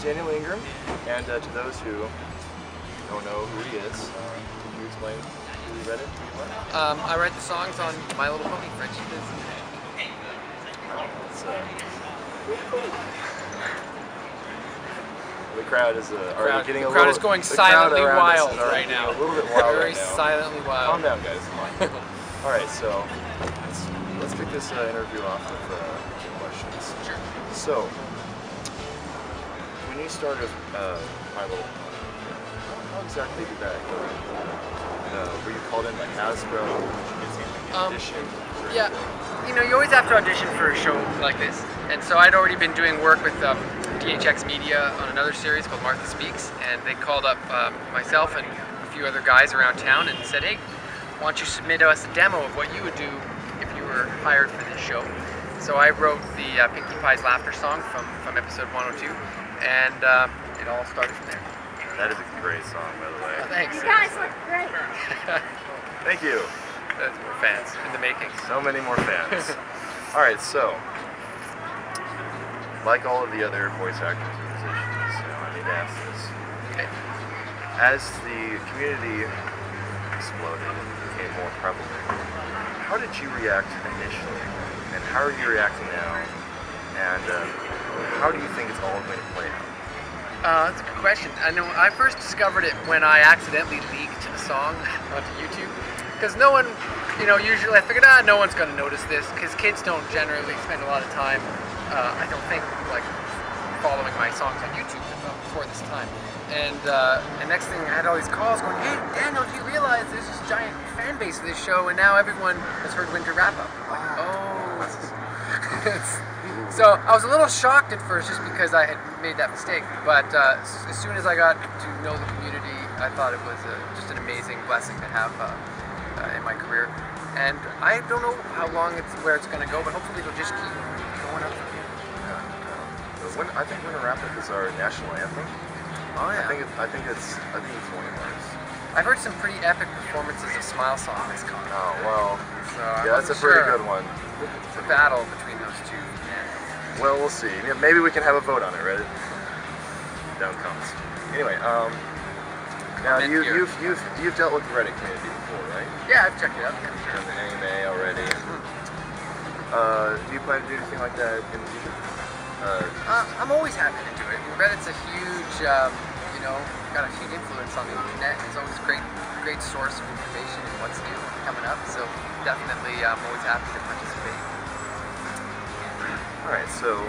Daniel Ingram, and to those who don't know who he is, can you explain who you read it? I write the songs on My Little Pony, Frenchie Biz. The crowd is already getting the crowd is going silently wild right now. A little bit wild Very right now. silently wild. Calm down, guys. Come on. All right, so let's kick this interview off with some questions. Sure. So, when you started My Little Pony, how exactly did that go? Were you called in by Hasbro? Did you get something audition? Yeah, you know, you always have to audition for a show like this, and so I'd already been doing work with DHX Media on another series called Martha Speaks, and they called up myself and a few other guys around town and said, hey, why don't you submit us a demo of what you would do if you were hired for this show. So I wrote the Pinkie Pie's Laughter song from episode 102, and it all started from there. That is a great song, by the way. Oh, thanks. You guys look great. Thank you. That's more fans in the making. So many more fans. All right, so like all of the other voice actors and musicians, I need to ask this. Okay. As the community exploded and became more prevalent, how did you react initially? And how are you reacting now? And how do you think it's all going to play out? That's a good question. I know I first discovered it when I accidentally leaked the song onto YouTube. Because no one, you know, usually I figured, no one's going to notice this, because kids don't generally spend a lot of time, I don't think, like, following my songs on YouTube before this time. And next thing, I had all these calls going, hey, Daniel, do you realize there's this giant fan base for this show, and now everyone has heard Winter Wrap Up? I'm like, oh. So I was a little shocked at first just because I had made that mistake, but as soon as I got to know the community, I thought it was just an amazing blessing to have in my career. And I don't know how long where it's going to go, but hopefully it'll just keep going up from here. I think Winter Wrap Up is our national anthem. Oh yeah. I think it's one of ours. I've heard some pretty epic performances of Smile Song this con. Oh well. So yeah, that's a pretty good one. It's a battle between those two. Well, we'll see. Yeah, maybe we can have a vote on it, right? Down comes. Anyway, now you've dealt with the Reddit community before, right? Yeah, I've checked it out. You're in the anime already. Do you plan to do anything like that in the future? I'm always happy to do it. Reddit's a huge, you know, got a huge influence on the internet. It's always a great source of information and what's new and coming up. So definitely, I'm always happy to participate. All right, so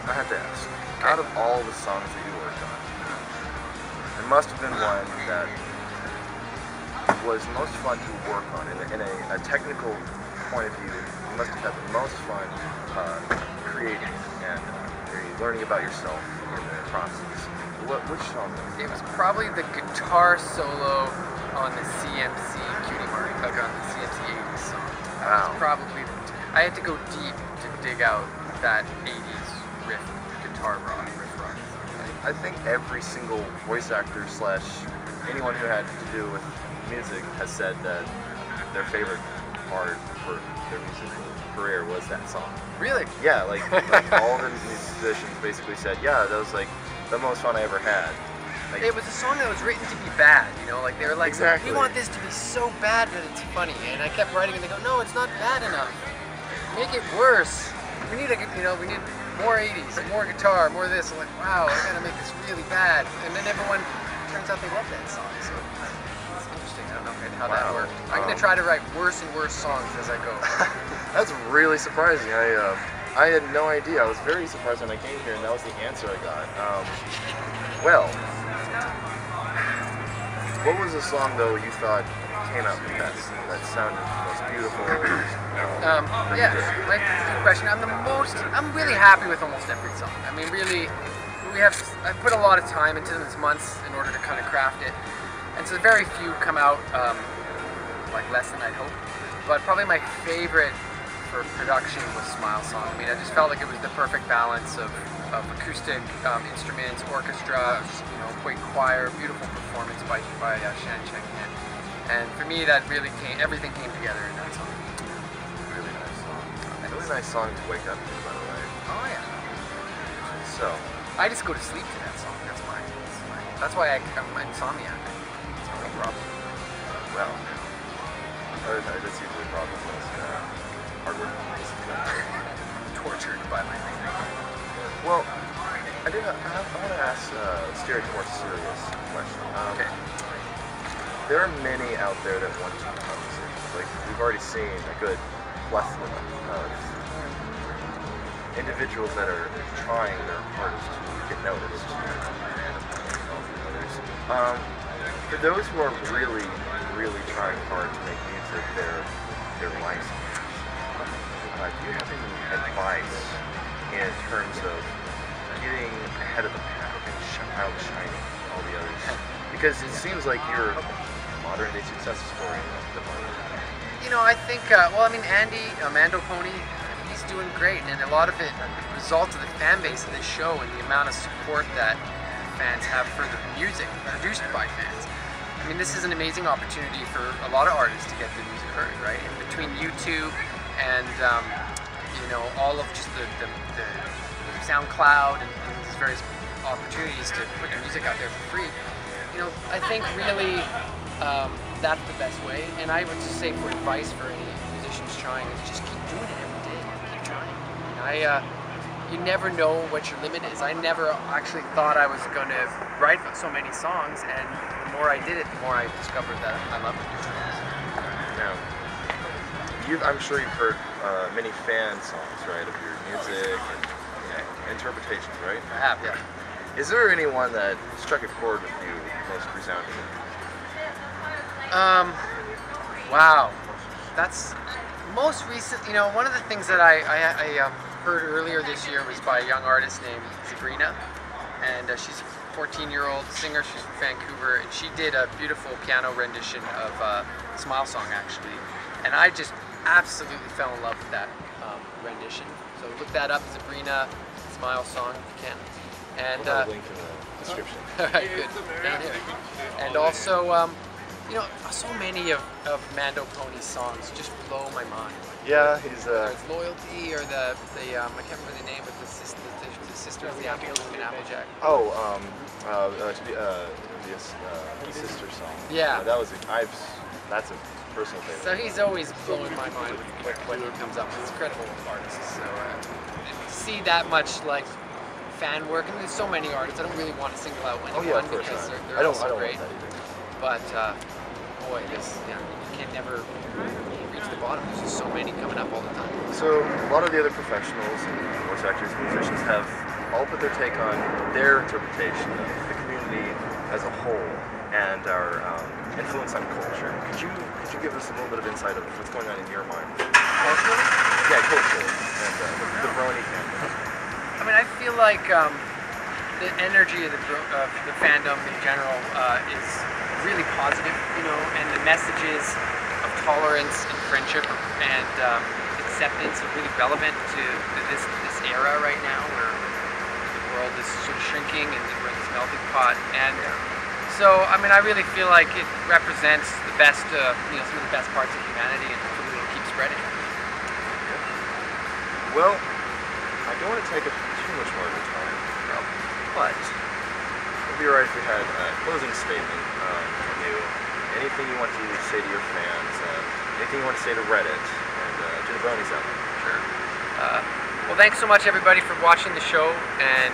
I have to ask, out of all the songs that you worked on, there must have been one that was most fun to work on. In a technical point of view, you must have had the most fun creating and learning about yourself in the process. Which song was it? It was probably the guitar solo on the CMC Cutie Mark, like on the CMC 80s song. That was probably, I had to go deep to dig out that 80s guitar rock. I think every single voice actor / anyone who had to do with music has said that their favorite part for their musical career was that song. Really? Yeah, like all the musicians basically said, yeah, that was like the most fun I ever had. Like, it was a song that was written to be bad, you know, like they were like, exactly. We want this to be so bad that it's funny, and I kept writing and they go, no, it's not bad enough. Make it worse. We need we need more 80s, more guitar, more this. I'm like, wow, I gotta make this really bad. And then everyone, turns out they love that song, so it's interesting. I don't know how that worked. I'm gonna try to write worse and worse songs as I go. That's really surprising. I had no idea. I was very surprised when I came here, and that was the answer I got. Well, what was the song though you thought came out the best? That sounded the most beautiful. Yeah, like good question. I'm really happy with almost every song. I mean, really, I put a lot of time into this months in order to kind of craft it, and so very few come out like less than I'd hoped. But probably my favorite for production was Smile Song. I mean, I just felt like it was the perfect balance of acoustic instruments, orchestra, great choir, beautiful performance by Shan Cheng Hen. And for me, that really everything came together in that song. Really nice song. Really nice song to wake up to, by the way. Oh yeah. So, I just go to sleep to that song. That's why I'm insomniac. It's my problem. Well, that's usually a problem with hard work. Tortured by my music. Well, I want to ask Stuart a more serious question. Okay. There are many out there that want to become musicians. Like, we've already seen a good plethora of individuals that are trying their hardest to get noticed. For those who are really, really trying hard to make music their life, do you have any advice in terms of getting ahead of the pack and outshining all the others? Because it seems like you're a modern-day success story at the moment. You know, I think, well, I mean, Andy, Mando Pony, he's doing great, and a lot of it results of the fan base of this show and the amount of support that fans have for the music produced by fans. I mean, this is an amazing opportunity for a lot of artists to get their music heard, right? In between YouTube and, you know, all of just the SoundCloud and these various opportunities to put your music out there for free, you know, I think really that's the best way. And I would just say for advice for any musicians trying is just keep doing it every day. Keep trying. You never know what your limit is. I never actually thought I was going to write so many songs, and the more I did it, the more I discovered that I love it. Now, I'm sure you've heard many fan songs, right, of your music and interpretations, right? I have, yeah. Is there anyone that struck a chord with you most resoundingly? Wow. That's most recent. You know, one of the things that I heard earlier this year was by a young artist named Sabrina, and she's a 14-year-old singer. She's from Vancouver, and she did a beautiful piano rendition of Smile Song, actually. And I just absolutely fell in love with that rendition. So look that up, Sabrina Smile Song, if you can. And we'll have a link in the description. All right, good. And also, you know, so many of Mando Pony's songs just blow my mind. Yeah, he's Whether it's Loyalty or the I can't remember the name, but the sister of the Applejack. Oh, the sister song. Yeah. That's a personal favorite. So he's always blowing my mind when he comes up. He's an incredible artist. So to see that much like fan work, and there's so many artists. I don't really want to single out anyone because they're all so great. But boy, you can never reach the bottom. There's just so many coming up all the time. So a lot of the other professionals and voice actors and musicians have all put their take on their interpretation of the community as a whole and our influence on culture. Could you give us a little bit of insight of what's going on in your mind? Culturally? Yeah, culturally. And the Brony fandom. I mean, I feel like the energy of the fandom in general is really positive, you know, and the messages of tolerance and friendship and acceptance are really relevant to this era right now, where the world is sort of shrinking and we're in this melting pot. And so, I mean, I really feel like it represents the best, you know, some of the best parts of humanity, and hopefully it'll keep spreading. Well, I don't want to take up too much more of your time, but it would be alright if we had a closing statement from you. Anything you want to say to your fans, anything you want to say to Reddit, and to the Bronies out there. Sure. Well, thanks so much, everybody, for watching the show, and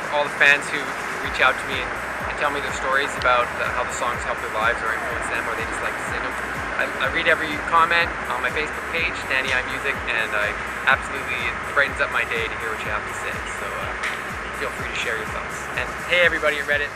for all the fans who reach out to me and tell me their stories about how the songs help their lives or influence them, or they just like to sing them. I read every comment on my Facebook page, Danny I Music, and it brightens up my day to hear what you have to say. So feel free to share your thoughts. And hey, everybody at Reddit,